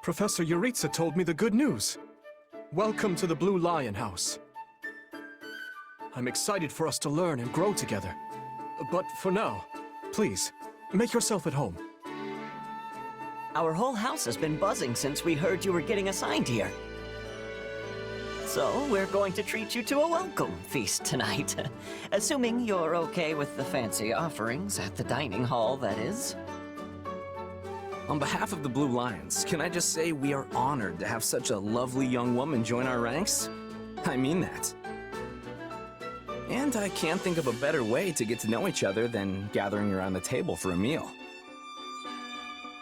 Professor Yuritsa told me the good news. Welcome to the Blue Lion House. I'm excited for us to learn and grow together. But for now, please, make yourself at home. Our whole house has been buzzing since we heard you were getting assigned here. So, we're going to treat you to a welcome feast tonight. Assuming you're okay with the fancy offerings at the dining hall, that is. On behalf of the Blue Lions, can I just say we are honored to have such a lovely young woman join our ranks? I mean that. And I can't think of a better way to get to know each other than gathering around the table for a meal.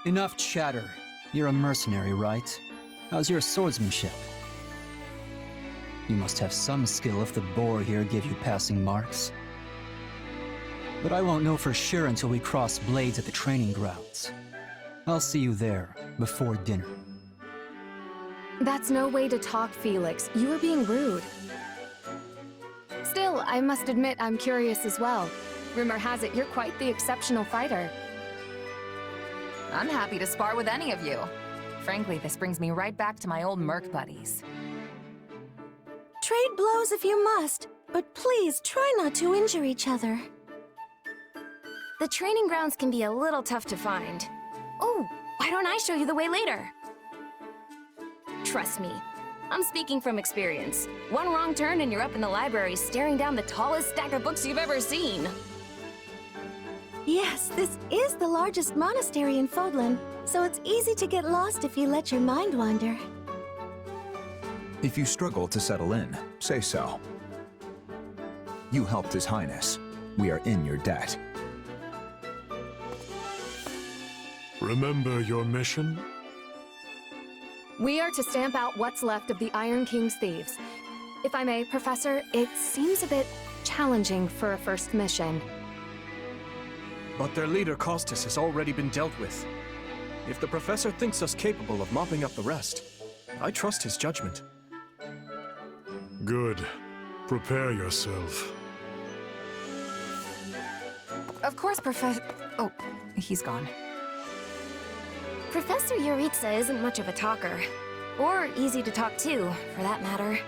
Enough chatter. You're a mercenary, right? How's your swordsmanship? You must have some skill if the boar here gave you passing marks. But I won't know for sure until we cross blades at the training grounds. I'll see you there, before dinner. That's no way to talk, Felix. You are being rude. Still, I must admit I'm curious as well. Rumor has it you're quite the exceptional fighter. I'm happy to spar with any of you. Frankly, this brings me right back to my old merc buddies. Trade blows if you must, but please try not to injure each other. The training grounds can be a little tough to find. Oh, why don't I show you the way later? Trust me, I'm speaking from experience. One wrong turn and you're up in the library staring down the tallest stack of books you've ever seen. Yes, this is the largest monastery in Fodlan, so it's easy to get lost if you let your mind wander. If you struggle to settle in, say so. You helped His Highness. We are in your debt. Remember your mission? We are to stamp out what's left of the Iron King's thieves. If I may, Professor, it seems a bit challenging for a first mission. But their leader, Costas, has already been dealt with. If the Professor thinks us capable of mopping up the rest, I trust his judgment. Good. Prepare yourself. Of course, Professor... Oh, he's gone. Professor Yuritsa isn't much of a talker. Or easy to talk to, for that matter.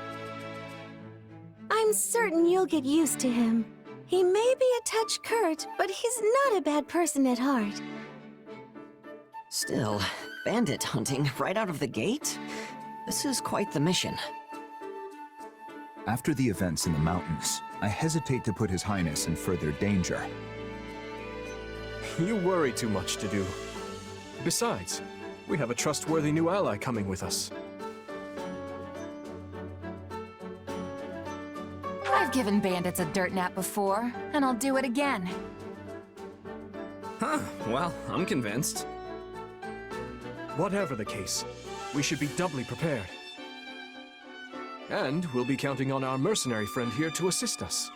I'm certain you'll get used to him. He may be a touch curt, but he's not a bad person at heart. Still, bandit hunting right out of the gate? This is quite the mission. After the events in the mountains, I hesitate to put His Highness in further danger. You worry too much to do. Besides, we have a trustworthy new ally coming with us. I've given bandits a dirt nap before, and I'll do it again. Huh, well, I'm convinced. Whatever the case, we should be doubly prepared. And we'll be counting on our mercenary friend here to assist us.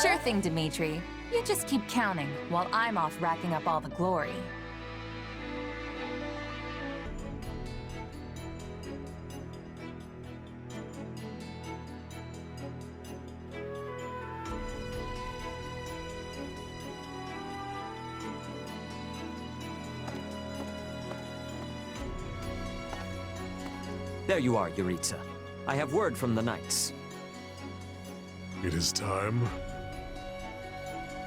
Sure thing, Dimitri. You just keep counting, while I'm off racking up all the glory. There you are, Yuritsa. I have word from the knights. It is time.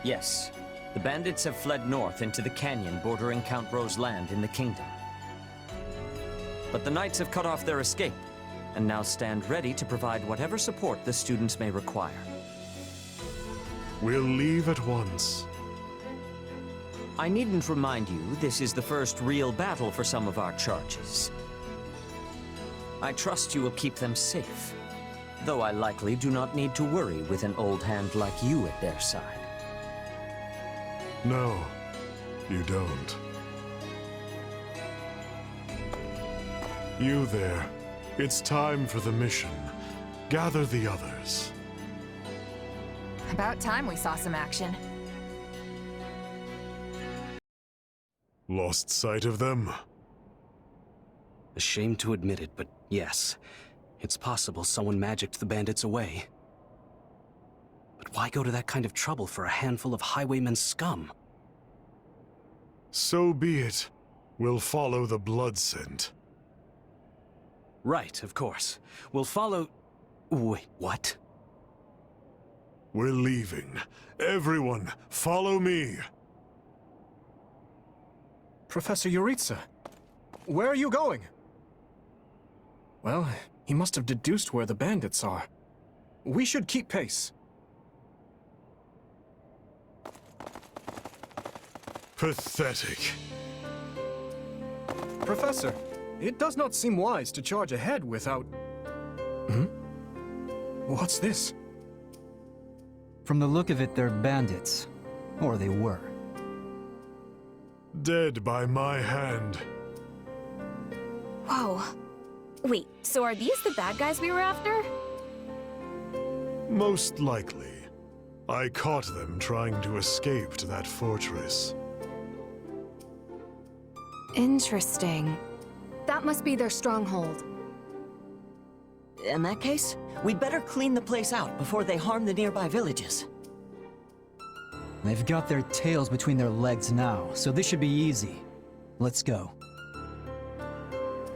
Yes. The bandits have fled north into the canyon bordering Count Ro's land in the kingdom. But the knights have cut off their escape, and now stand ready to provide whatever support the students may require. We'll leave at once. I needn't remind you, this is the first real battle for some of our charges. I trust you will keep them safe, though I likely do not need to worry with an old hand like you at their side. No, you don't. You there. It's time for the mission. Gather the others. About time we saw some action. Lost sight of them? Ashamed to admit it, but yes. It's possible someone magicked the bandits away. But why go to that kind of trouble for a handful of highwaymen scum? So be it. We'll follow the blood scent. Right, of course. We'll follow... Wait, what? We're leaving. Everyone, follow me. Professor Yuritsa, where are you going? Well, he must have deduced where the bandits are. We should keep pace. Pathetic. Professor, it does not seem wise to charge ahead without... What's this? From the look of it, they're bandits. Or they were. Dead by my hand. Whoa. Wait, so are these the bad guys we were after? Most likely. I caught them trying to escape to that fortress. Interesting. That must be their stronghold. In that case, we'd better clean the place out before they harm the nearby villages. They've got their tails between their legs now, so this should be easy. Let's go.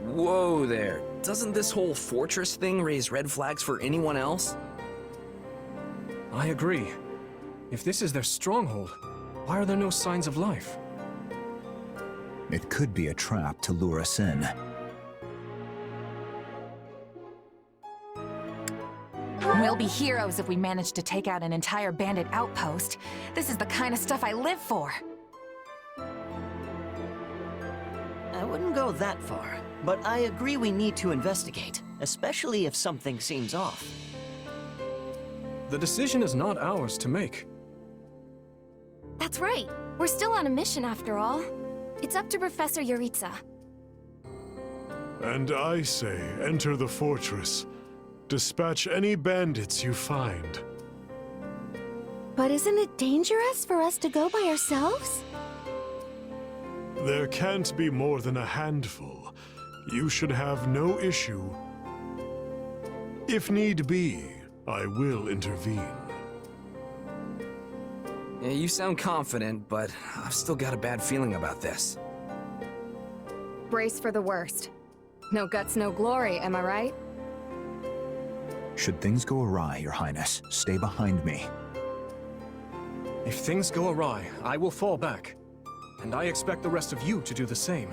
Whoa there. Doesn't this whole fortress thing raise red flags for anyone else? I agree. If this is their stronghold, why are there no signs of life? It could be a trap to lure us in. We'll be heroes if we manage to take out an entire bandit outpost. This is the kind of stuff I live for. I wouldn't go that far, but I agree we need to investigate, especially if something seems off. The decision is not ours to make. That's right. We're still on a mission after all. It's up to Professor Yuritsa. And I say, enter the fortress. Dispatch any bandits you find. But isn't it dangerous for us to go by ourselves? There can't be more than a handful. You should have no issue. If need be, I will intervene. Yeah, you sound confident, but I've still got a bad feeling about this. Brace for the worst. No guts, no glory, am I right? Should things go awry, Your Highness, stay behind me. If things go awry, I will fall back. And I expect the rest of you to do the same.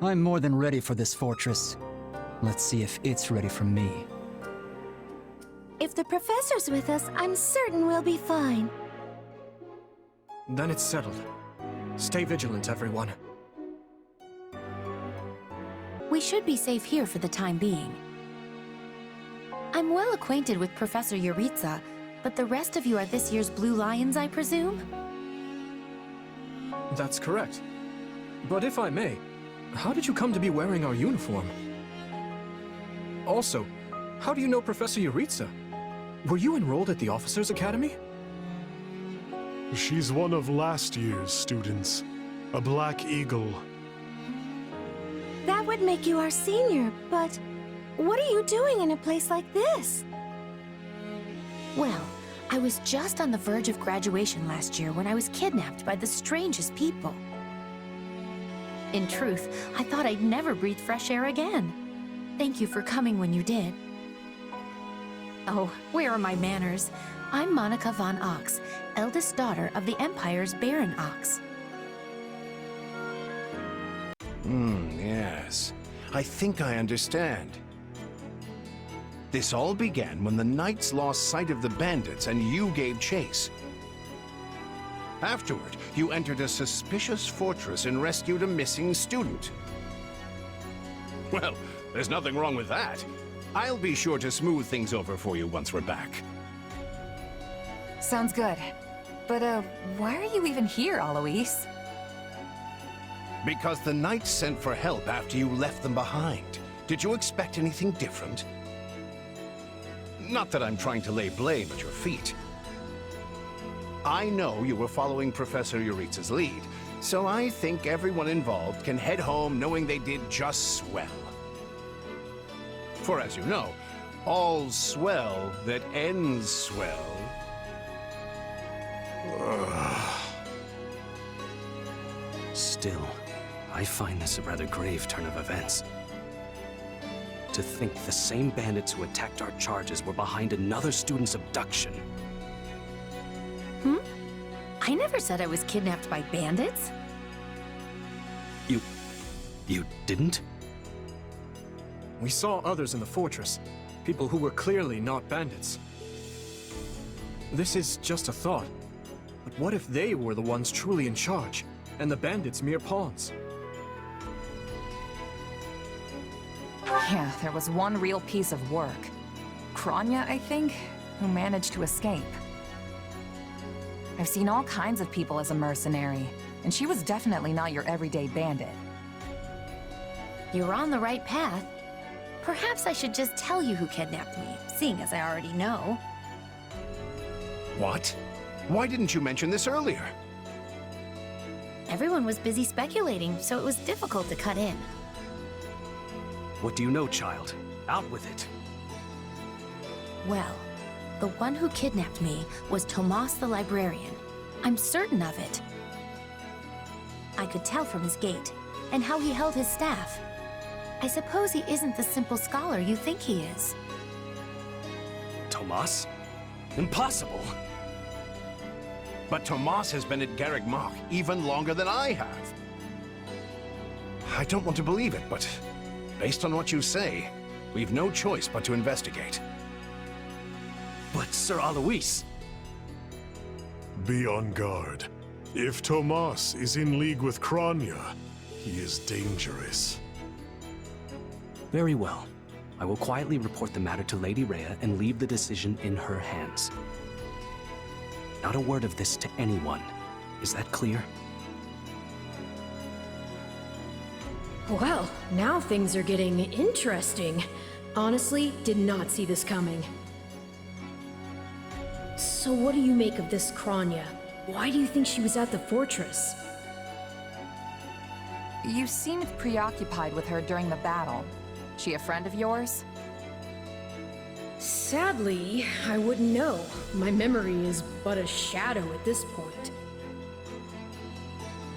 I'm more than ready for this fortress. Let's see if it's ready for me. If the professor's with us, I'm certain we'll be fine. Then it's settled. Stay vigilant, everyone. We should be safe here for the time being. I'm well acquainted with Professor Yuritsa, but the rest of you are this year's Blue Lions, I presume? That's correct. But if I may, how did you come to be wearing our uniform? Also, how do you know Professor Yuritsa? Were you enrolled at the Officers' Academy? She's one of last year's students. A Black Eagle. That would make you our senior, but what are you doing in a place like this? Well, I was just on the verge of graduation last year when I was kidnapped by the strangest people. In truth, I thought I'd never breathe fresh air again. Thank you for coming when you did. Oh, where are my manners? I'm Monica von Ox, eldest daughter of the Empire's Baron Ox. Yes. I think I understand. This all began when the knights lost sight of the bandits and you gave chase. Afterward, you entered a suspicious fortress and rescued a missing student. Well, there's nothing wrong with that. I'll be sure to smooth things over for you once we're back. Sounds good. But, why are you even here, Alois? Because the knights sent for help after you left them behind. Did you expect anything different? Not that I'm trying to lay blame at your feet. I know you were following Professor Yuritsa's lead, so I think everyone involved can head home knowing they did just swell. For as you know, all's swell that ends swell. Still, I find this a rather grave turn of events. To think the same bandits who attacked our charges were behind another student's abduction. I never said I was kidnapped by bandits. You didn't? We saw others in the fortress, people who were clearly not bandits. This is just a thought, but what if they were the ones truly in charge, and the bandits mere pawns? Yeah, there was one real piece of work. Kranya, I think, who managed to escape. I've seen all kinds of people as a mercenary, and she was definitely not your everyday bandit. You're on the right path. Perhaps I should just tell you who kidnapped me, seeing as I already know. What? Why didn't you mention this earlier? Everyone was busy speculating, so it was difficult to cut in. What do you know, child? Out with it. Well, the one who kidnapped me was Tomas the librarian. I'm certain of it. I could tell from his gait, and how he held his staff. I suppose he isn't the simple scholar you think he is. Tomas? Impossible! But Tomas has been at Garreg Mach even longer than I have. I don't want to believe it, but based on what you say, we've no choice but to investigate. But Sir Alois... Be on guard. If Tomas is in league with Kranya, he is dangerous. Very well. I will quietly report the matter to Lady Rhea and leave the decision in her hands. Not a word of this to anyone. Is that clear? Well, now things are getting interesting. Honestly, did not see this coming. So what do you make of this Kranya? Why do you think she was at the fortress? You seemed preoccupied with her during the battle. She a friend of yours? Sadly, I wouldn't know. My memory is but a shadow at this point.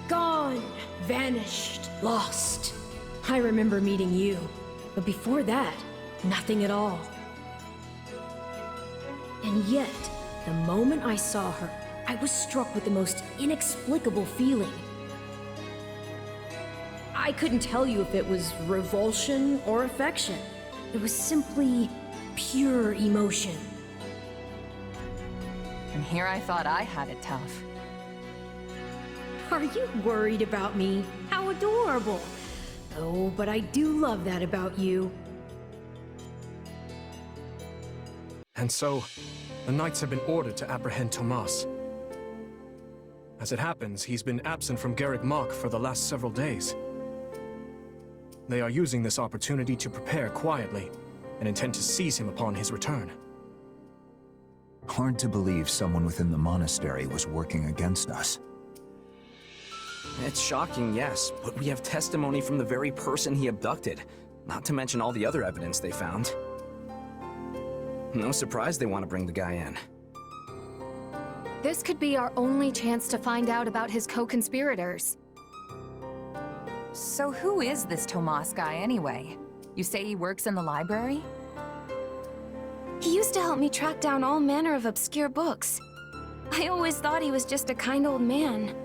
Gone, vanished, lost. I remember meeting you, but before that, nothing at all. And yet, the moment I saw her, I was struck with the most inexplicable feeling. I couldn't tell you if it was revulsion or affection. It was simply pure emotion. And here I thought I had it tough. Are you worried about me? How adorable! Oh, but I do love that about you. And so, the Knights have been ordered to apprehend Tomas. As it happens, he's been absent from Garreg Mach for the last several days. They are using this opportunity to prepare quietly, and intend to seize him upon his return. Hard to believe someone within the monastery was working against us. It's shocking, yes, but we have testimony from the very person he abducted, not to mention all the other evidence they found. No surprise they want to bring the guy in. This could be our only chance to find out about his co-conspirators. So who is this Tomas guy anyway? You say he works in the library? He used to help me track down all manner of obscure books. I always thought he was just a kind old man.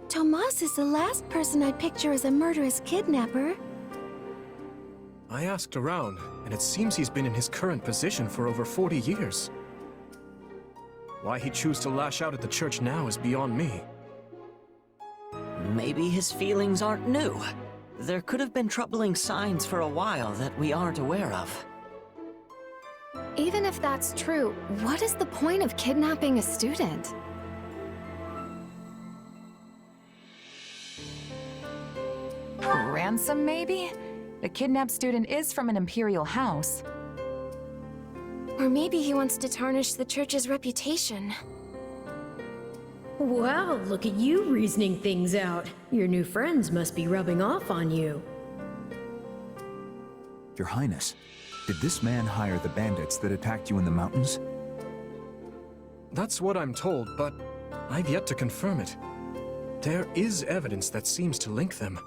Tomas is the last person I'd picture as a murderous kidnapper. I asked around, and it seems he's been in his current position for over 40 years. Why he'd choose to lash out at the church now is beyond me. Maybe his feelings aren't new. There could have been troubling signs for a while that we aren't aware of. Even if that's true, what is the point of kidnapping a student? Ransom, maybe? The kidnapped student is from an imperial house. Or maybe he wants to tarnish the church's reputation. Wow, look at you reasoning things out. Your new friends must be rubbing off on you. Your Highness, did this man hire the bandits that attacked you in the mountains? That's what I'm told, but I've yet to confirm it. There is evidence that seems to link them.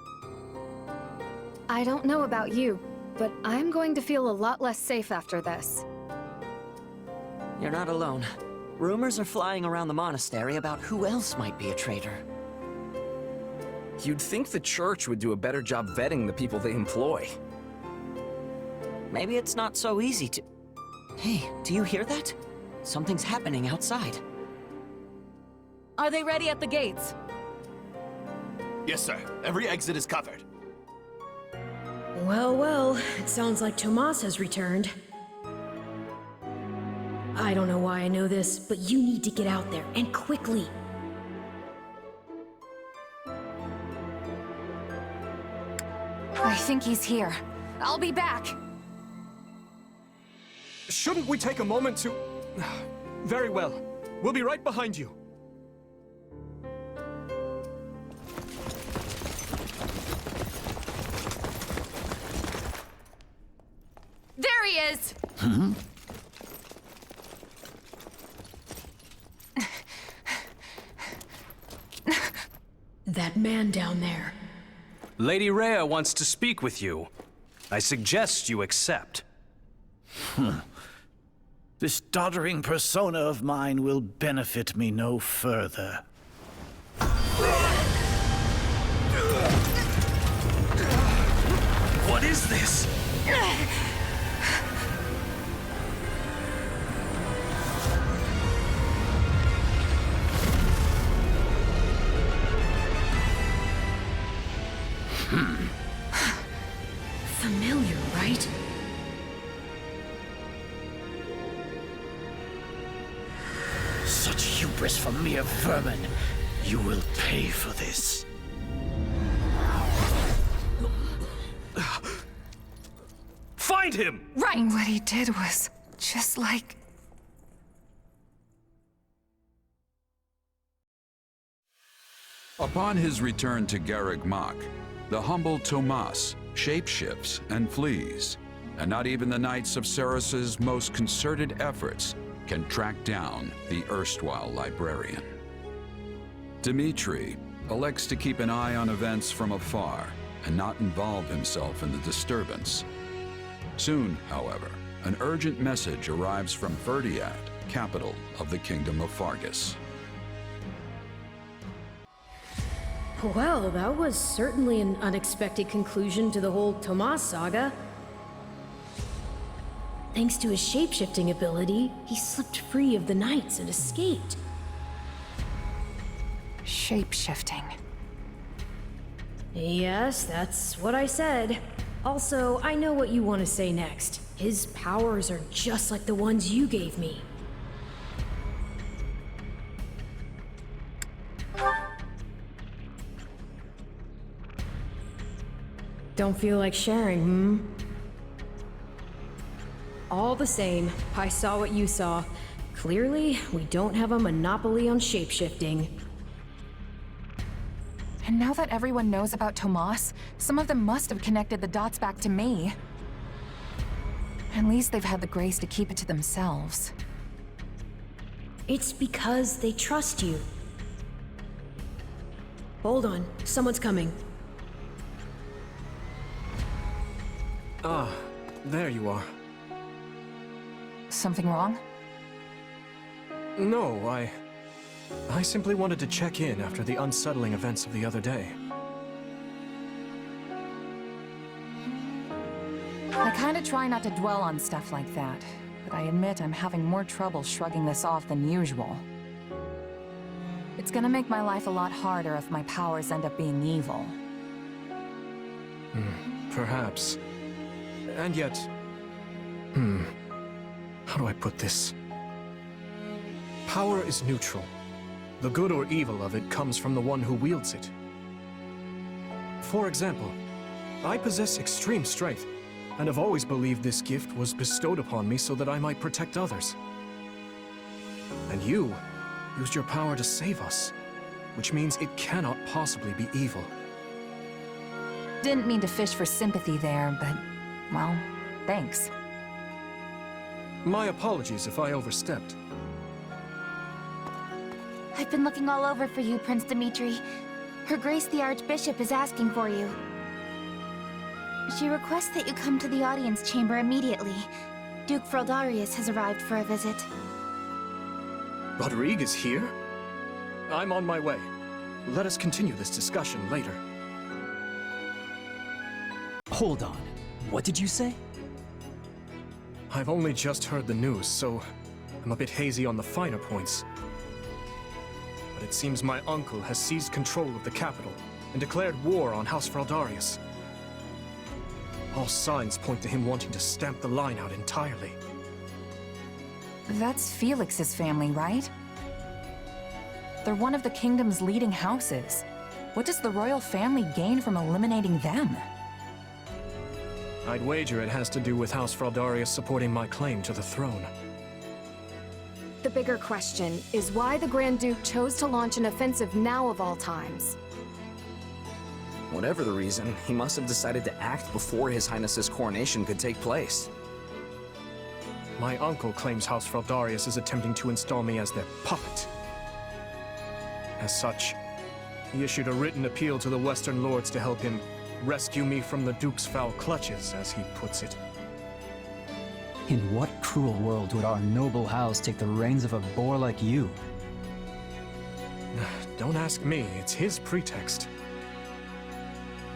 I don't know about you, but I'm going to feel a lot less safe after this. You're not alone. Rumors are flying around the monastery about who else might be a traitor. You'd think the church would do a better job vetting the people they employ. Maybe it's not so easy to... Hey, do you hear that? Something's happening outside. Are they ready at the gates? Yes, sir. Every exit is covered. Well, well, it sounds like Tomas has returned. I don't know why I know this, but you need to get out there, and quickly. I think he's here. I'll be back. Shouldn't we take a moment to... Very well. We'll be right behind you. There he is! That man down there. Lady Rhea wants to speak with you. I suggest you accept. This doddering persona of mine will benefit me no further. What is this? Familiar, right? Such hubris from mere vermin. You will pay for this. Find him! Right! What he did was just like... Upon his return to Garreg Mach, the humble Tomas shapeshifts and flees, and not even the Knights of Ceres's most concerted efforts can track down the erstwhile librarian. Dmitri elects to keep an eye on events from afar and not involve himself in the disturbance. Soon, however, an urgent message arrives from Verdiad, capital of the Kingdom of Fargus. Well, that was certainly an unexpected conclusion to the whole Tomas saga. Thanks to his shapeshifting ability, he slipped free of the Knights and escaped. Shape-shifting. Yes, that's what I said. Also, I know what you want to say next. His powers are just like the ones you gave me. Don't feel like sharing, hmm? All the same, I saw what you saw. Clearly, we don't have a monopoly on shapeshifting. And now that everyone knows about Tomas, some of them must have connected the dots back to me. At least they've had the grace to keep it to themselves. It's because they trust you. Hold on, someone's coming. Ah, there you are. Something wrong? No, I simply wanted to check in after the unsettling events of the other day. I kinda try not to dwell on stuff like that, but I admit I'm having more trouble shrugging this off than usual. It's gonna make my life a lot harder if my powers end up being evil. Perhaps. And yet... How do I put this? Power is neutral. The good or evil of it comes from the one who wields it. For example, I possess extreme strength, and have always believed this gift was bestowed upon me so that I might protect others. And you used your power to save us, which means it cannot possibly be evil. Didn't mean to fish for sympathy there, but, well, thanks. My apologies if I overstepped. I've been looking all over for you, Prince Dmitri. Her Grace the Archbishop is asking for you. She requests that you come to the audience chamber immediately. Duke Fraldarius has arrived for a visit. Rodrigue is here? I'm on my way. Let us continue this discussion later. Hold on. What did you say? I've only just heard the news, so I'm a bit hazy on the finer points. But it seems my uncle has seized control of the capital and declared war on House Fraldarius. All signs point to him wanting to stamp the line out entirely. That's Felix's family, right? They're one of the kingdom's leading houses. What does the royal family gain from eliminating them? I'd wager it has to do with House Fraldarius supporting my claim to the throne. The bigger question is why the Grand Duke chose to launch an offensive now of all times. Whatever the reason, he must have decided to act before His Highness's coronation could take place. My uncle claims House Fraldarius is attempting to install me as their puppet. As such, he issued a written appeal to the Western Lords to help him rescue me from the Duke's foul clutches, as he puts it. In what cruel world would our noble house take the reins of a boor like you? Don't ask me, it's his pretext.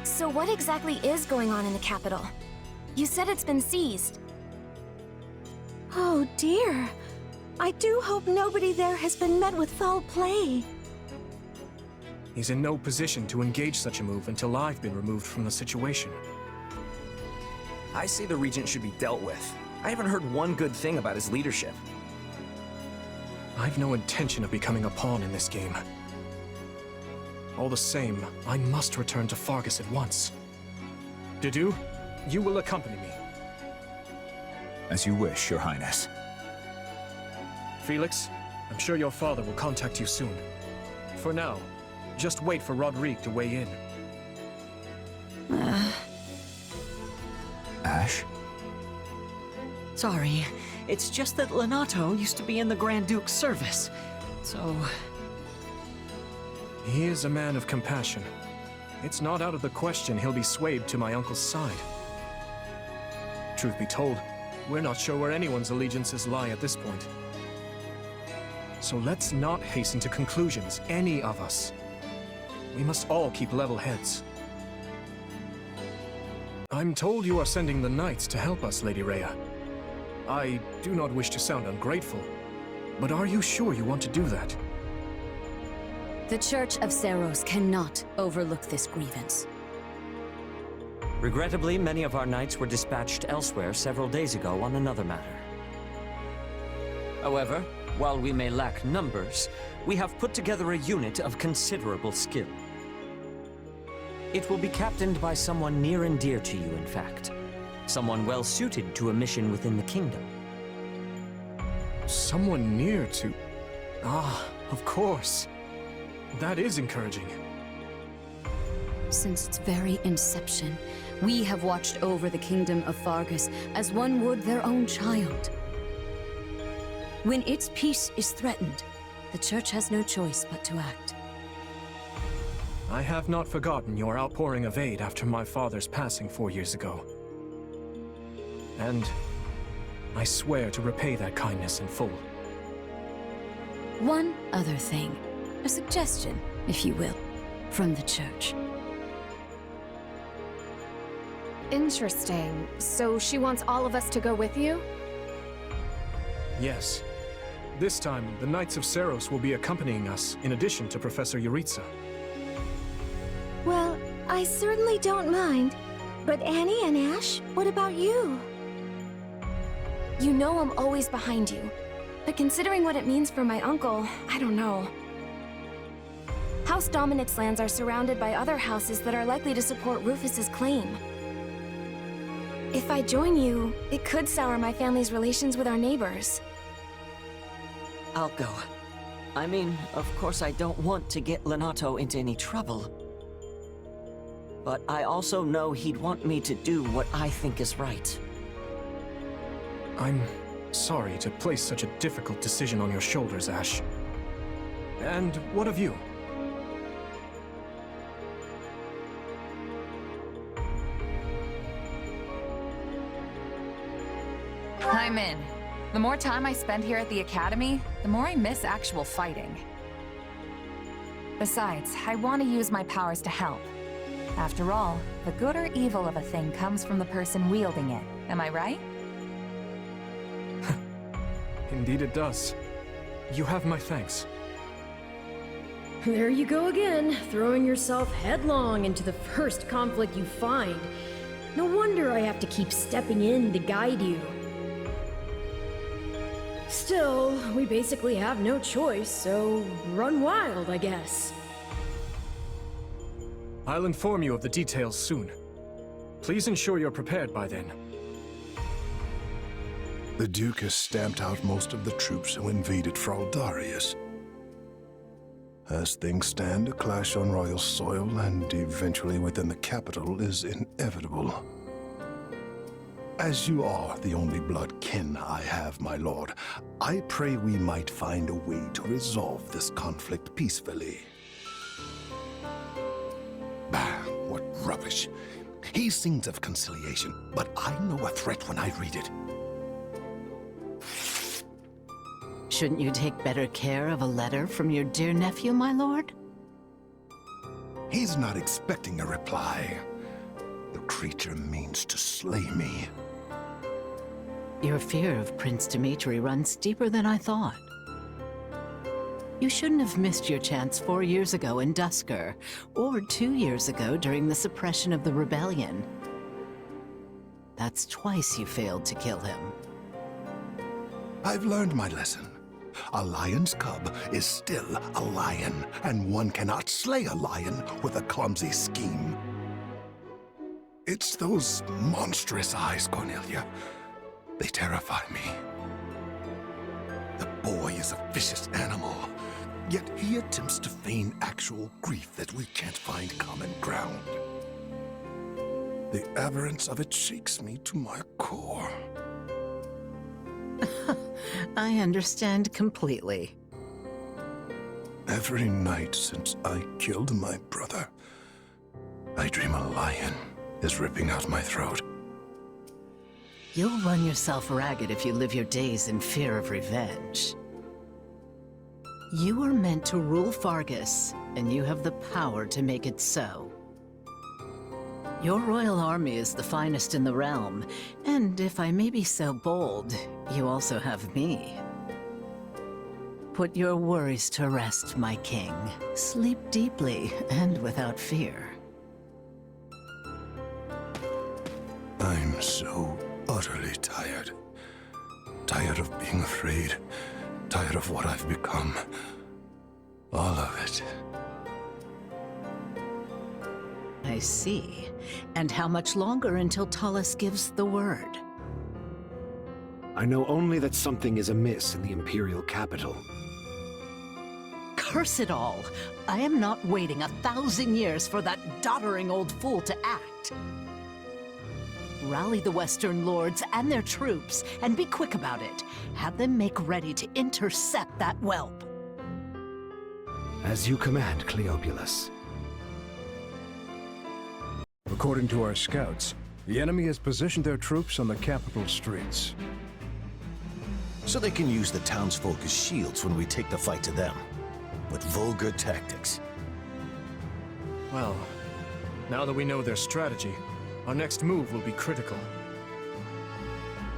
So what exactly is going on in the capital? You said it's been seized. Oh dear. I do hope nobody there has been met with foul play. He's in no position to engage such a move until I've been removed from the situation. I say the Regent should be dealt with. I haven't heard one good thing about his leadership. I've no intention of becoming a pawn in this game. All the same, I must return to Fargus at once. Dedue, you will accompany me. As you wish, Your Highness. Felix, I'm sure your father will contact you soon. For now, just wait for Rodrigue to weigh in. Ash? Sorry, it's just that Lenato used to be in the Grand Duke's service, so... He is a man of compassion. It's not out of the question he'll be swayed to my uncle's side. Truth be told, we're not sure where anyone's allegiances lie at this point. So let's not hasten to conclusions, any of us. We must all keep level heads. I'm told you are sending the knights to help us, Lady Rhea. I do not wish to sound ungrateful, but are you sure you want to do that? The Church of Seiros cannot overlook this grievance. Regrettably, many of our knights were dispatched elsewhere several days ago on another matter. However, while we may lack numbers, we have put together a unit of considerable skill. It will be captained by someone near and dear to you, in fact. Someone well suited to a mission within the kingdom. Someone near to... Ah, of course. That is encouraging. Since its very inception, we have watched over the kingdom of Fargus as one would their own child. When its peace is threatened, the Church has no choice but to act. I have not forgotten your outpouring of aid after my father's passing 4 years ago. And I swear to repay that kindness in full. One other thing. A suggestion, if you will, from the Church. Interesting. So she wants all of us to go with you? Yes. This time, the Knights of Seiros will be accompanying us, in addition to Professor Yuritsa. Well, I certainly don't mind. But Annie and Ash, what about you? You know I'm always behind you. But considering what it means for my uncle, I don't know. House Dominic's lands are surrounded by other houses that are likely to support Rufus's claim. If I join you, it could sour my family's relations with our neighbors. I'll go. I mean, of course I don't want to get Lenato into any trouble. But I also know he'd want me to do what I think is right. I'm sorry to place such a difficult decision on your shoulders, Ash. And what of you? I'm in. The more time I spend here at the Academy, the more I miss actual fighting. Besides, I want to use my powers to help. After all, the good or evil of a thing comes from the person wielding it. Am I right? Indeed it does. You have my thanks. There you go again, throwing yourself headlong into the first conflict you find. No wonder I have to keep stepping in to guide you. Still, we basically have no choice, so run wild, I guess. I'll inform you of the details soon. Please ensure you're prepared by then. The Duke has stamped out most of the troops who invaded Fraldarius. As things stand, a clash on royal soil and eventually within the capital is inevitable. As you are the only blood kin I have, my lord, I pray we might find a way to resolve this conflict peacefully. Bah, what rubbish. He sings of conciliation, but I know a threat when I read it. Shouldn't you take better care of a letter from your dear nephew, my lord? He's not expecting a reply. The creature means to slay me. Your fear of Prince Dimitri runs deeper than I thought. You shouldn't have missed your chance 4 years ago in Dusker, or 2 years ago during the suppression of the rebellion. That's twice you failed to kill him. I've learned my lesson. A lion's cub is still a lion, and one cannot slay a lion with a clumsy scheme. It's those monstrous eyes, Cornelia. They terrify me. The boy is a vicious animal, yet he attempts to feign actual grief that we can't find common ground. The aberrance of it shakes me to my core. I understand completely. Every night since I killed my brother, I dream a lion is ripping out my throat. You'll run yourself ragged if you live your days in fear of revenge. You were meant to rule Fargus, and you have the power to make it so. Your royal army is the finest in the realm, and if I may be so bold, you also have me. Put your worries to rest, my king. Sleep deeply and without fear. I'm so utterly tired. Tired of being afraid. Tired of what I've become. All of it. I see. And how much longer until Tullus gives the word? I know only that something is amiss in the Imperial capital. Curse it all! I am not waiting 1,000 years for that doddering old fool to act. Rally the Western Lords and their troops, and be quick about it. Have them make ready to intercept that whelp. As you command, Cleobulus. According to our scouts, the enemy has positioned their troops on the capital streets. So they can use the townsfolk as shields when we take the fight to them. With vulgar tactics. Well, now that we know their strategy, our next move will be critical.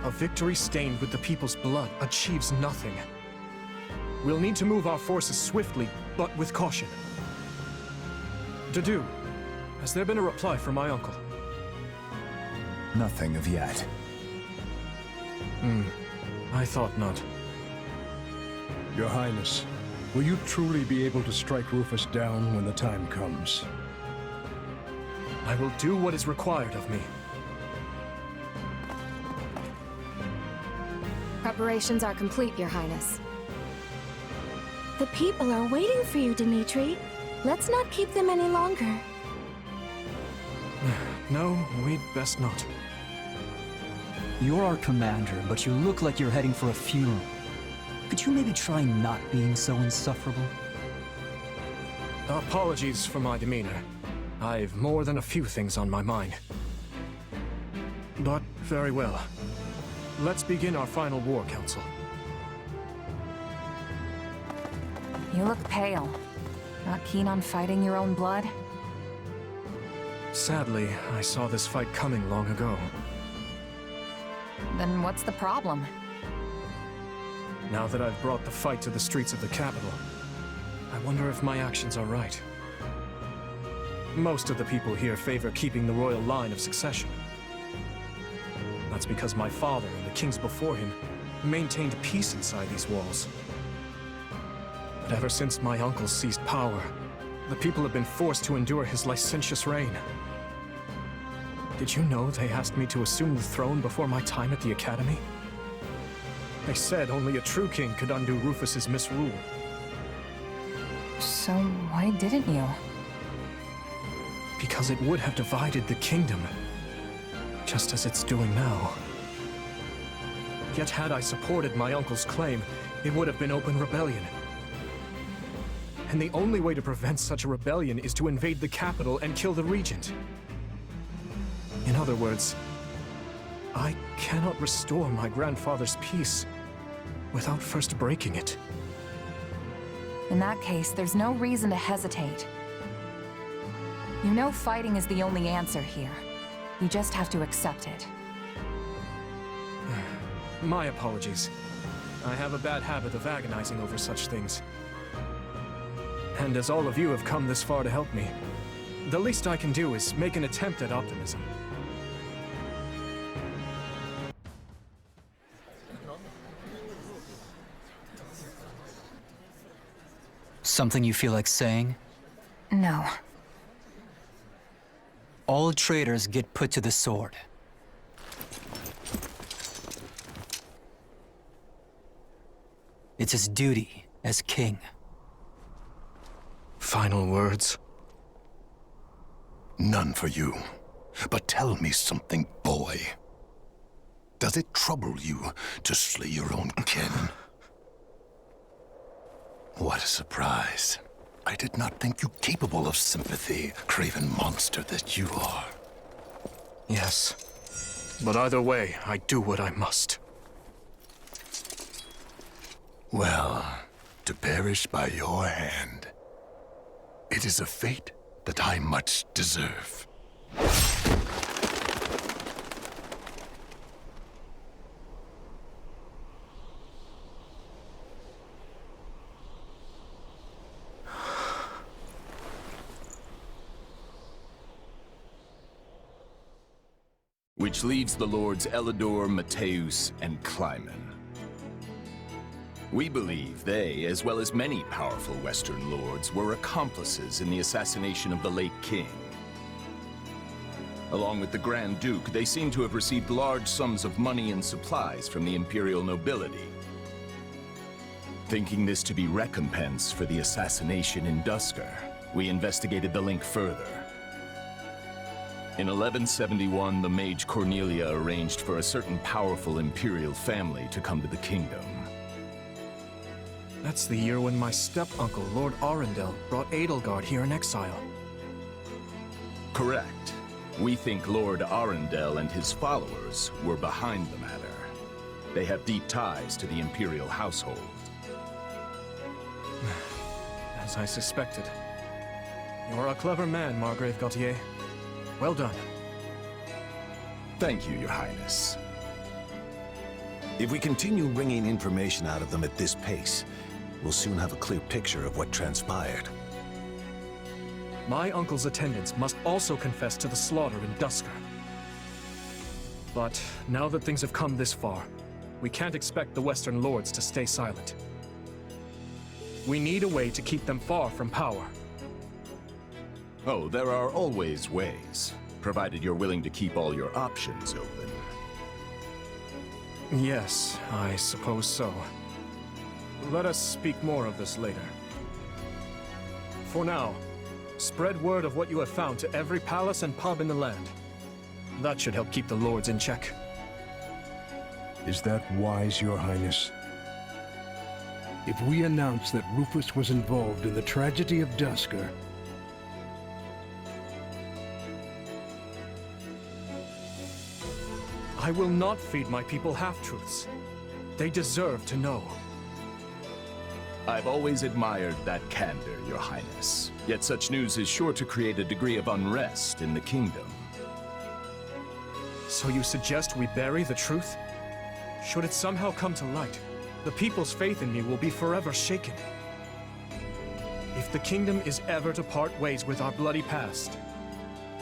A victory stained with the people's blood achieves nothing. We'll need to move our forces swiftly, but with caution. Dedu, has there been a reply from my uncle? Nothing of yet. I thought not. Your Highness, will you truly be able to strike Rufus down when the time comes? I will do what is required of me. Preparations are complete, Your Highness. The people are waiting for you, Dimitri. Let's not keep them any longer. No, we'd best not. You're our commander, but you look like you're heading for a funeral. Could you maybe try not being so insufferable? Apologies for my demeanor. I've more than a few things on my mind. But very well. let's begin our final war, Council. You look pale. Not keen on fighting your own blood? Sadly, I saw this fight coming long ago. Then what's the problem? Now that I've brought the fight to the streets of the capital, I wonder if my actions are right. Most of the people here favor keeping the royal line of succession. That's because my father and the kings before him maintained peace inside these walls. But ever since my uncle seized power, the people have been forced to endure his licentious reign. Did you know they asked me to assume the throne before my time at the academy? They said only a true king could undo Rufus's misrule. So why didn't you? Because it would have divided the kingdom, just as it's doing now. Yet had I supported my uncle's claim, it would have been open rebellion. And the only way to prevent such a rebellion is to invade the capital and kill the regent. In other words, I cannot restore my grandfather's peace without first breaking it. In that case, there's no reason to hesitate. You know fighting is the only answer here. You just have to accept it. My apologies. I have a bad habit of agonizing over such things. And as all of you have come this far to help me, the least I can do is make an attempt at optimism. Something you feel like saying? No. All traitors get put to the sword. It's his duty as king. Final words? None for you. But tell me something, boy. Does it trouble you to slay your own kin? What a surprise. I did not think you capable of sympathy, craven monster that you are. Yes. But either way, I do what I must. Well, to perish by your hand, it is a fate that I much deserve. Which leaves the Lords Elidor, Mateus, and Kleiman. We believe they, as well as many powerful Western lords, were accomplices in the assassination of the late king. Along with the Grand Duke, they seem to have received large sums of money and supplies from the imperial nobility. Thinking this to be recompense for the assassination in Duscar, we investigated the link further. In 1171, the mage Cornelia arranged for a certain powerful imperial family to come to the kingdom. That's the year when my step-uncle, Lord Arundel, brought Edelgard here in exile. Correct. We think Lord Arundel and his followers were behind the matter. They have deep ties to the imperial household. As I suspected. You're a clever man, Margrave Gautier. Well done. Thank you, Your Highness. If we continue wringing information out of them at this pace, we'll soon have a clear picture of what transpired. My uncle's attendants must also confess to the slaughter in Duscar. But now that things have come this far, we can't expect the Western Lords to stay silent. We need a way to keep them far from power. Oh, there are always ways, provided you're willing to keep all your options open. Yes, I suppose so. Let us speak more of this later. For now, spread word of what you have found to every palace and pub in the land. That should help keep the lords in check. Is that wise, Your Highness? If we announce that Rufus was involved in the tragedy of Duscar, I will not feed my people half-truths. They deserve to know. I've always admired that candor, Your Highness. Yet such news is sure to create a degree of unrest in the kingdom. So you suggest we bury the truth? Should it somehow come to light, the people's faith in me will be forever shaken. If the kingdom is ever to part ways with our bloody past,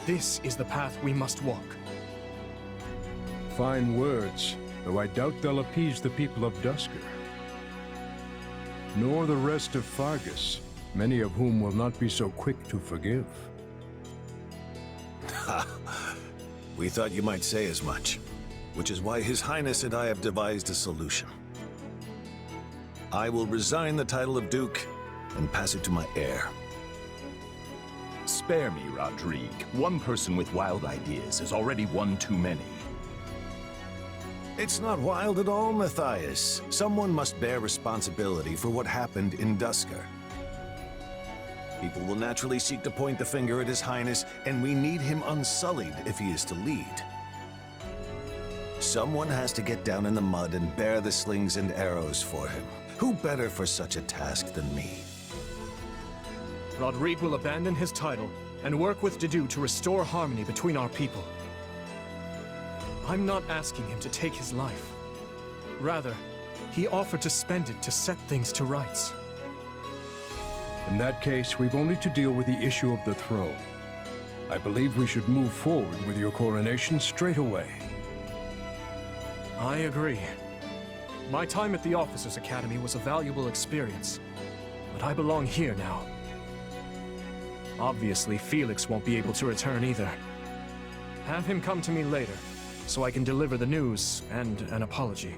this is the path we must walk. Fine words, though I doubt they'll appease the people of Dusker. Nor the rest of Fargus, many of whom will not be so quick to forgive. Ha! We thought you might say as much, which is why His Highness and I have devised a solution. I will resign the title of Duke and pass it to my heir. Spare me, Rodrigue. One person with wild ideas is already one too many. It's not wild at all, Matthias. Someone must bear responsibility for what happened in Dusker. People will naturally seek to point the finger at His Highness, and we need him unsullied if he is to lead. Someone has to get down in the mud and bear the slings and arrows for him. Who better for such a task than me? Rodrigue will abandon his title and work with Dedue to restore harmony between our people. I'm not asking him to take his life. Rather, he offered to spend it to set things to rights. In that case, we've only to deal with the issue of the throne. I believe we should move forward with your coronation straight away. I agree. My time at the Officers' Academy was a valuable experience, but I belong here now. Obviously, Felix won't be able to return either. Have him come to me later, so I can deliver the news and an apology.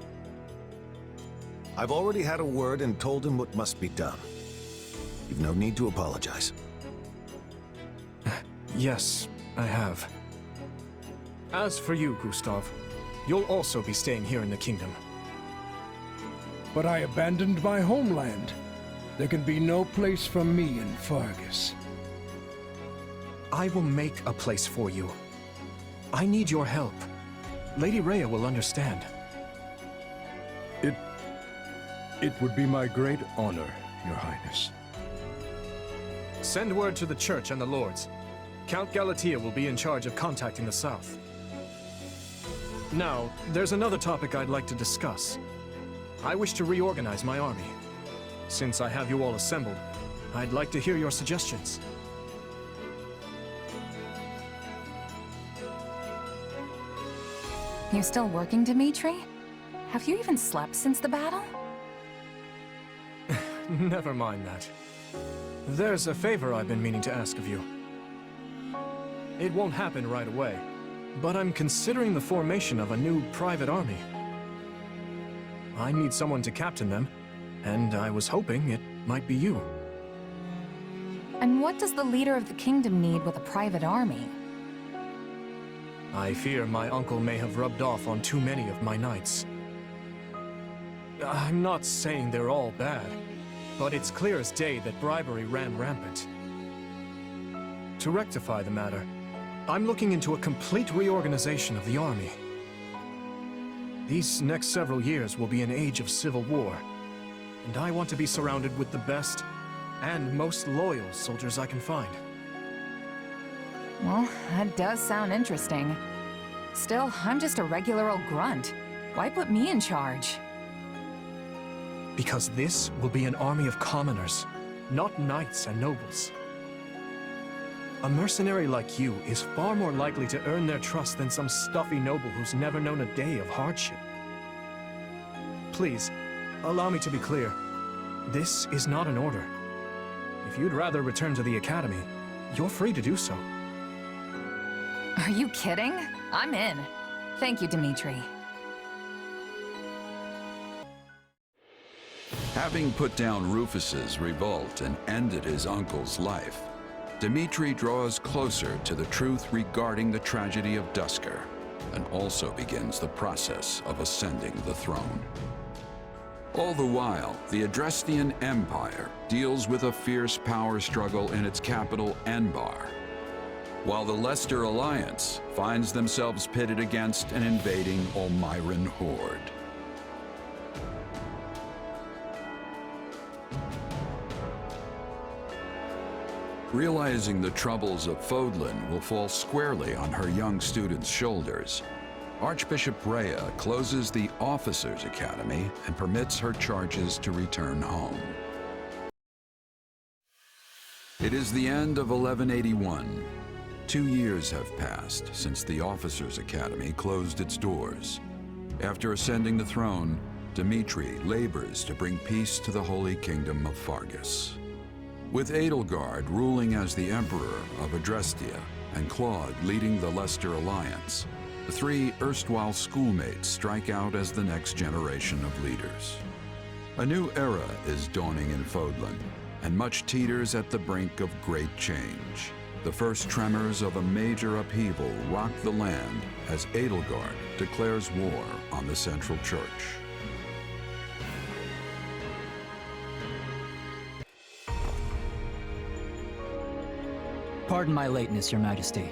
I've already had a word and told him what must be done. You've no need to apologize. Yes, I have. As for you, Gustav, you'll also be staying here in the kingdom. But I abandoned my homeland. There can be no place for me in Fargus. I will make a place for you. I need your help. Lady Rhea will understand. It would be my great honor, Your Highness. Send word to the Church and the Lords. Count Galatea will be in charge of contacting the South. Now, there's another topic I'd like to discuss. I wish to reorganize my army. Since I have you all assembled, I'd like to hear your suggestions. You still working, Dimitri? Have you even slept since the battle? Never mind that. There's a favor I've been meaning to ask of you. It won't happen right away, but I'm considering the formation of a new private army. I need someone to captain them, and I was hoping it might be you. And what does the leader of the kingdom need with a private army? I fear my uncle may have rubbed off on too many of my knights. I'm not saying they're all bad, but it's clear as day that bribery ran rampant. To rectify the matter, I'm looking into a complete reorganization of the army. These next several years will be an age of civil war, and I want to be surrounded with the best and most loyal soldiers I can find. Well, that does sound interesting. Still, I'm just a regular old grunt. Why put me in charge? Because this will be an army of commoners, not knights and nobles. A mercenary like you is far more likely to earn their trust than some stuffy noble who's never known a day of hardship. Please, allow me to be clear. This is not an order. If you'd rather return to the academy, you're free to do so. Are you kidding? I'm in. Thank you, Dimitri. Having put down Rufus's revolt and ended his uncle's life, Dimitri draws closer to the truth regarding the tragedy of Dusker, and also begins the process of ascending the throne. All the while, the Adrestian Empire deals with a fierce power struggle in its capital, Enbar. while the Leicester Alliance finds themselves pitted against an invading Olmyran horde. Realizing the troubles of Fodlan will fall squarely on her young students' shoulders, Archbishop Rhea closes the Officers' Academy and permits her charges to return home. It is the end of 1181. 2 years have passed since the Officers' Academy closed its doors. After ascending the throne, Dmitri labors to bring peace to the Holy Kingdom of Fargus. With Edelgard ruling as the Emperor of Adrestia and Claude leading the Leicester Alliance, the three erstwhile schoolmates strike out as the next generation of leaders. A new era is dawning in Fodlan, and much teeters at the brink of great change. The first tremors of a major upheaval rock the land as Edelgard declares war on the Central Church. Pardon my lateness, Your Majesty.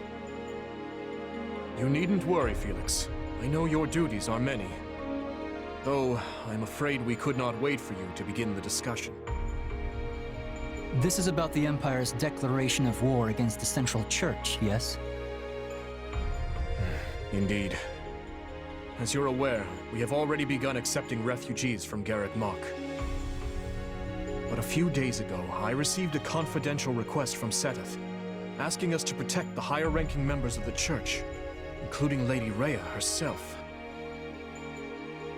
You needn't worry, Felix. I know your duties are many. Though, I'm afraid we could not wait for you to begin the discussion. This is about the Empire's declaration of war against the Central Church, yes? Indeed. As you're aware, we have already begun accepting refugees from Garreg Mach. But a few days ago, I received a confidential request from Seteth, asking us to protect the higher-ranking members of the Church, including Lady Rhea herself.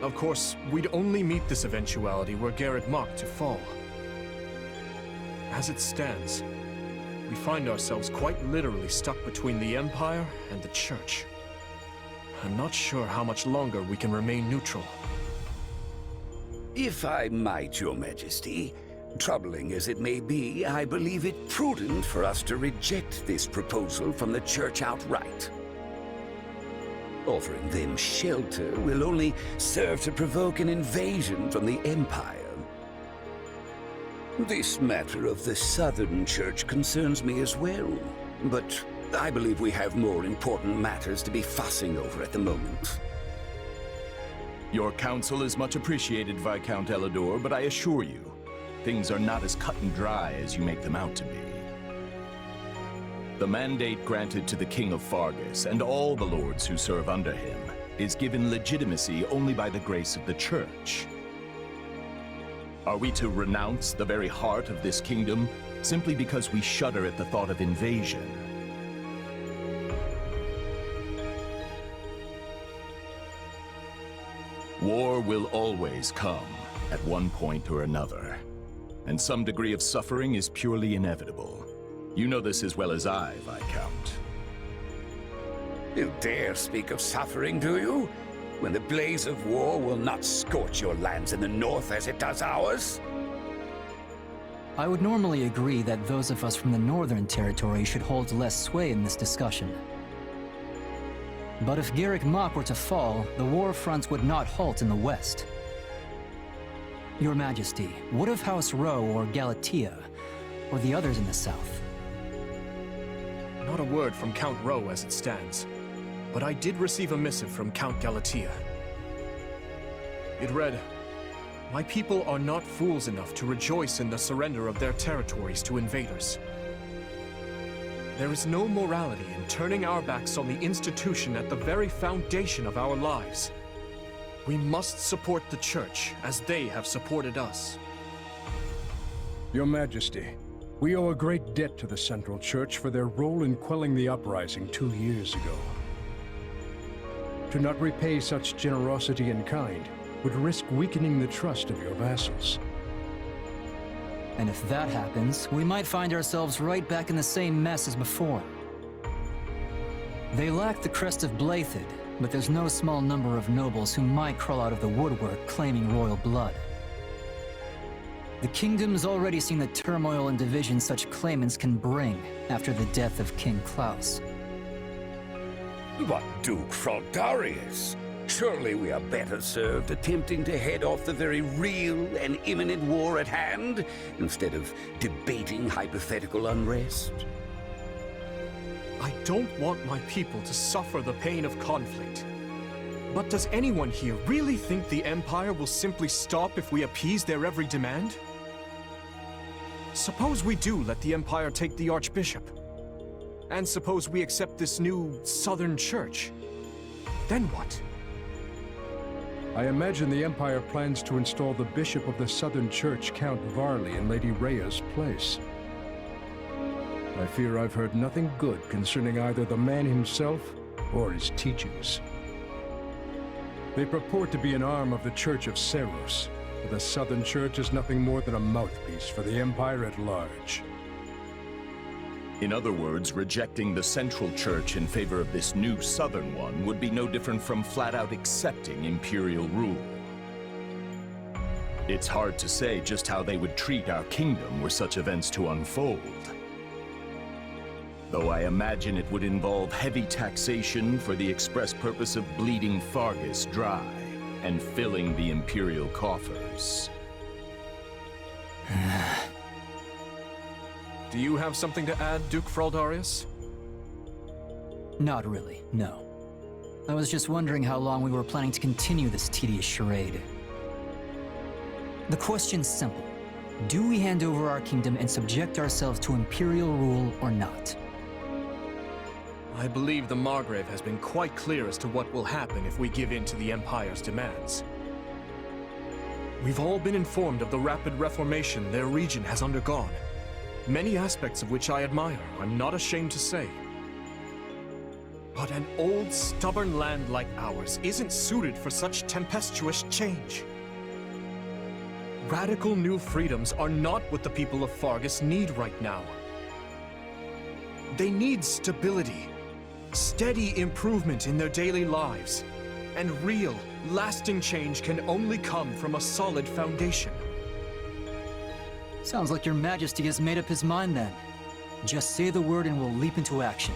Of course, we'd only meet this eventuality were Garreg Mach to fall. As it stands, we find ourselves quite literally stuck between the Empire and the Church. I'm not sure how much longer we can remain neutral. If I might, Your Majesty, troubling as it may be, I believe it prudent for us to reject this proposal from the Church outright. Offering them shelter will only serve to provoke an invasion from the Empire. This matter of the Southern Church concerns me as well, but I believe we have more important matters to be fussing over at the moment. Your counsel is much appreciated, Viscount Elidor, but I assure you, things are not as cut and dry as you make them out to be. The mandate granted to the King of Fargus and all the lords who serve under him is given legitimacy only by the grace of the Church. Are we to renounce the very heart of this kingdom simply because we shudder at the thought of invasion? War will always come at one point or another, and some degree of suffering is purely inevitable. You know this as well as I, Viscount. You dare speak of suffering, do you? When the blaze of war will not scorch your lands in the north as it does ours? I would normally agree that those of us from the Northern Territory should hold less sway in this discussion. But if Garreg Mach were to fall, the war fronts would not halt in the west. Your Majesty, what of House Rowe or Galatea, or the others in the south? Not a word from Count Rowe as it stands, but I did receive a missive from Count Galatea. It read, "My people are not fools enough to rejoice in the surrender of their territories to invaders. There is no morality in turning our backs on the institution at the very foundation of our lives. We must support the Church as they have supported us." Your Majesty, we owe a great debt to the Central Church for their role in quelling the uprising 2 years ago. To not repay such generosity in kind would risk weakening the trust of your vassals. And if that happens, we might find ourselves right back in the same mess as before. They lack the crest of Blaidd, but there's no small number of nobles who might crawl out of the woodwork claiming royal blood. The kingdom's already seen the turmoil and division such claimants can bring after the death of King Klaus. But Duke Fraldarius, surely we are better served attempting to head off the very real and imminent war at hand, instead of debating hypothetical unrest. I don't want my people to suffer the pain of conflict. But does anyone here really think the Empire will simply stop if we appease their every demand? Suppose we do let the Empire take the Archbishop. And suppose we accept this new Southern Church. Then what? I imagine the Empire plans to install the Bishop of the Southern Church, Count Varley, in Lady Rhea's place. I fear I've heard nothing good concerning either the man himself or his teachings. They purport to be an arm of the Church of Seros, but the Southern Church is nothing more than a mouthpiece for the Empire at large. In other words, rejecting the Central Church in favor of this new Southern one would be no different from flat-out accepting Imperial rule. It's hard to say just how they would treat our kingdom were such events to unfold. Though I imagine it would involve heavy taxation for the express purpose of bleeding Fargus dry and filling the Imperial coffers. Do you have something to add, Duke Fraldarius? Not really, no. I was just wondering how long we were planning to continue this tedious charade. The question's simple. Do we hand over our kingdom and subject ourselves to Imperial rule or not? I believe the Margrave has been quite clear as to what will happen if we give in to the Empire's demands. We've all been informed of the rapid reformation their region has undergone, many aspects of which I admire, I'm not ashamed to say. But an old, stubborn land like ours isn't suited for such tempestuous change. Radical new freedoms are not what the people of Fargus need right now. They need stability, steady improvement in their daily lives, and real, lasting change can only come from a solid foundation. Sounds like your Majesty has made up his mind then. Just say the word and we'll leap into action.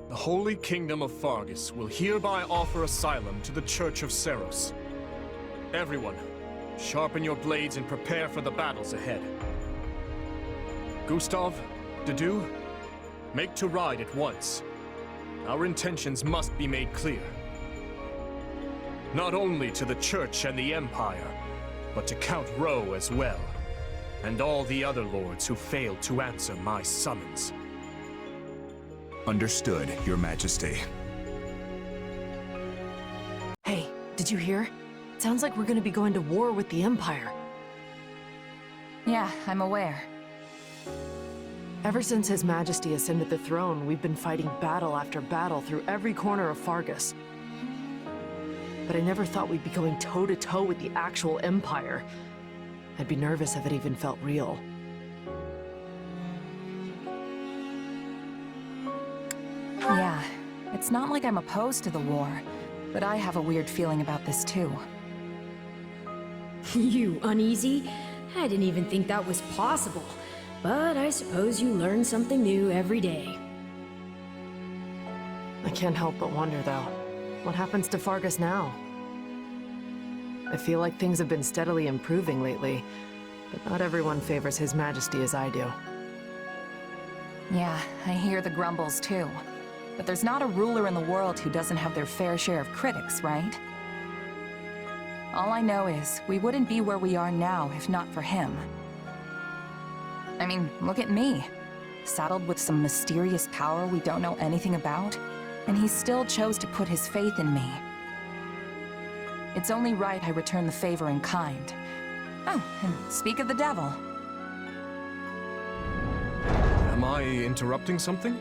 The Holy Kingdom of Fargus will hereby offer asylum to the Church of Seros. Everyone, sharpen your blades and prepare for the battles ahead. Gustav, Dedu, make to ride at once. Our intentions must be made clear. Not only to the Church and the Empire, but to Count Rowe as well, and all the other lords who failed to answer my summons. Understood, Your Majesty. Hey, did you hear? Sounds like we're gonna be going to war with the Empire. Yeah, I'm aware. Ever since His Majesty ascended the throne, we've been fighting battle after battle through every corner of Fargus. But I never thought we'd be going toe-to-toe with the actual Empire. I'd be nervous if it even felt real. Yeah, it's not like I'm opposed to the war, but I have a weird feeling about this too. You uneasy? I didn't even think that was possible. But I suppose you learn something new every day. I can't help but wonder, though. What happens to Fargus now? I feel like things have been steadily improving lately, but not everyone favors His Majesty as I do. Yeah, I hear the grumbles too. But there's not a ruler in the world who doesn't have their fair share of critics, right? All I know is, we wouldn't be where we are now if not for him. I mean, look at me. Saddled with some mysterious power we don't know anything about, and he still chose to put his faith in me. It's only right I return the favor in kind. Oh, and speak of the devil. Am I interrupting something?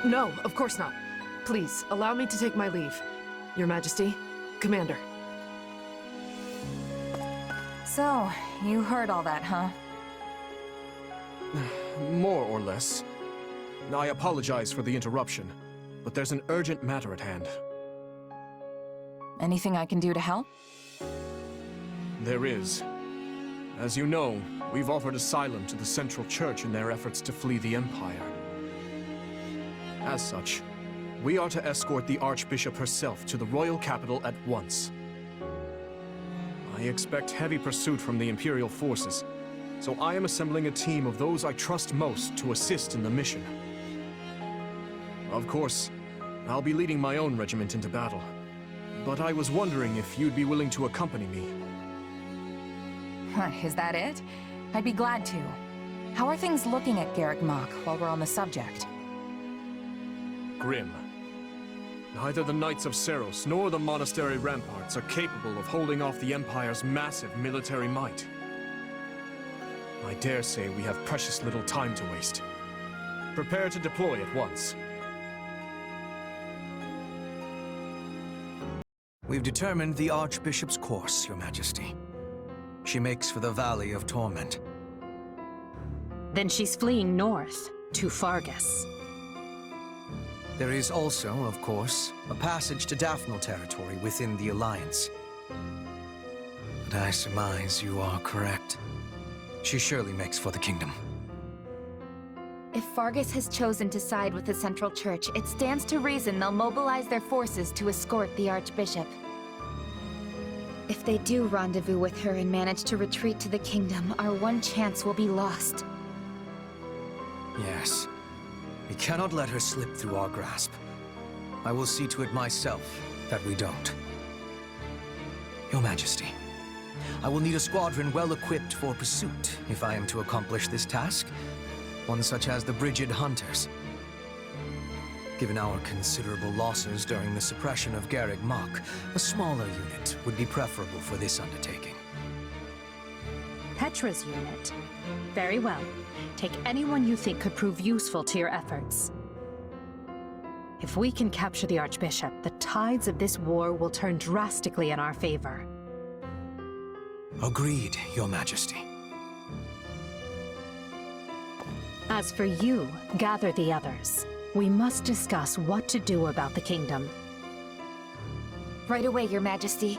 No, of course not. Please, allow me to take my leave. Your Majesty, Commander. So, you heard all that, huh? More or less. I apologize for the interruption, but there's an urgent matter at hand. Anything I can do to help? There is. As you know, we've offered asylum to the Central Church in their efforts to flee the Empire. As such, we are to escort the Archbishop herself to the royal capital at once. I expect heavy pursuit from the Imperial forces, so I am assembling a team of those I trust most to assist in the mission. Of course, I'll be leading my own regiment into battle, but I was wondering if you'd be willing to accompany me. Is that it? I'd be glad to. How are things looking at Garrick Mach while we're on the subject? Grim. Neither the Knights of Seros nor the monastery ramparts are capable of holding off the Empire's massive military might. I dare say we have precious little time to waste. Prepare to deploy at once. We've determined the Archbishop's course, Your Majesty. She makes for the Valley of Torment. Then she's fleeing north, to Fargus. There is also, of course, a passage to Daphnel territory within the Alliance. But I surmise you are correct. She surely makes for the kingdom. If Fargus has chosen to side with the Central Church, it stands to reason they'll mobilize their forces to escort the Archbishop. If they do rendezvous with her and manage to retreat to the kingdom, our one chance will be lost. Yes. We cannot let her slip through our grasp. I will see to it myself that we don't. Your Majesty, I will need a squadron well equipped for pursuit if I am to accomplish this task. One such as the Brigid Hunters. Given our considerable losses during the suppression of Garrick Mach, a smaller unit would be preferable for this undertaking. Petra's unit. Very well. Take anyone you think could prove useful to your efforts. If we can capture the Archbishop, the tides of this war will turn drastically in our favor. Agreed, Your Majesty. As for you, gather the others. We must discuss what to do about the kingdom. Right away, Your Majesty.